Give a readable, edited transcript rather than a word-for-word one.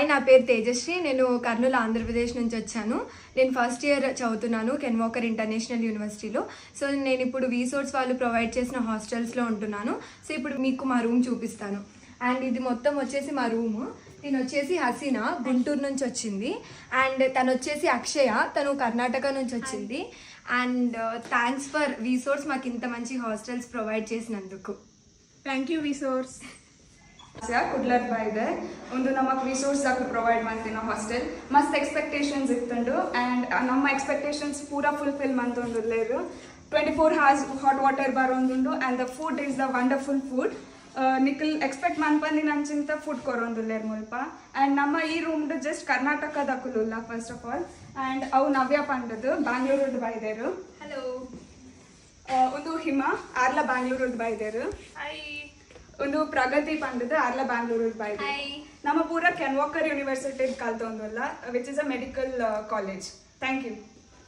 నా పేరు తేజశ్రీ. నేను కర్నూలు ఆంధ్రప్రదేశ్ నుంచి వచ్చాను. నేను ఫస్ట్ ఇయర్ చదువుతున్నాను కెన్ వాకర్ ఇంటర్నేషనల్ యూనివర్సిటీలో. సో నేను ఇప్పుడు వీసోర్స్ వాళ్ళు ప్రొవైడ్ చేసిన హాస్టల్స్లో ఉంటున్నాను. సో ఇప్పుడు మీకు మా రూమ్ చూపిస్తాను. అండ్ ఇది మొత్తం వచ్చేసి మా రూము. నేను వచ్చేసి హసీనా గుంటూరు నుంచి వచ్చింది. అండ్ తను వచ్చేసి అక్షయ, తను కర్ణాటక నుంచి వచ్చింది. అండ్ థ్యాంక్స్ ఫర్ వీసోర్స్ మాకు ఇంత మంచి హాస్టల్స్ ప్రొవైడ్ చేసినందుకు. Thank you VSource. ಕುಡ್ಲರ್ ಬಾಯ್ದೆ ಒಂದು ನಮಗೆ ವಿಸೋರ್ಸ್ ದಾಖಲೆ ಪ್ರೊವೈಡ್ ಮಾಡ್ತೀನಿ ಹಾಸ್ಟೆಲ್. ಮಸ್ತ್ ಎಕ್ಸ್ಪೆಕ್ಟೇಷನ್ಸ್ ಇತ್ತುಂಡು ಆ್ಯಂಡ್ ನಮ್ಮ ಎಕ್ಸ್ಪೆಕ್ಟೇಷನ್ಸ್ ಪೂರಾ ಫುಲ್ಫಿಲ್ ಮಂತೊಂದುಲ್ಲೇರು. 24 hours ಹಾಟ್ ವಾಟರ್ ಬರೋಂದುಂಡು and the food is the wonderful food. ನಿಖಿಲ್ ಎಕ್ಸ್ಪೆಕ್ಟ್ ಮನ್ಪಂದಿನ ಅಂಚಿಂತ ಫುಡ್ ಕೊರೊಂದುಲ್ಲೇರು ಮುಲ್ಪ. ಆ್ಯಂಡ್ ನಮ್ಮ ಈ ರೂಮ್ದು ಜಸ್ಟ್ ಕರ್ನಾಟಕದಕ್ಕುಲ್ಲ ಫಸ್ಟ್ ಆಫ್ ಆಲ್. ಆ್ಯಂಡ್ ಅವು ನವ್ಯ ಪಂಡದು ಬ್ಯಾಂಗ್ಳೂರು ಬೈದೇರು. ಹಲೋ. ಒಂದು ಹಿಮ ಆರ್ಲ ಬ್ಯಾಂಗ್ಳೂರು ಬೈದೇರು. ಒಂದು ಪ್ರಗತಿ ಪಂಡದು ಆರ್ಲ ಬ್ಯಾಂಗ್ಳೂರು ಬೈದೇರು. ನಮ್ಮ ಪೂರ ಕೆನ್ ವಾಕರ್ ಯೂನಿವರ್ಸಿಟಿ ಕಲ್ತೊಂದುಲ್ಲ which is a medical college. Thank you.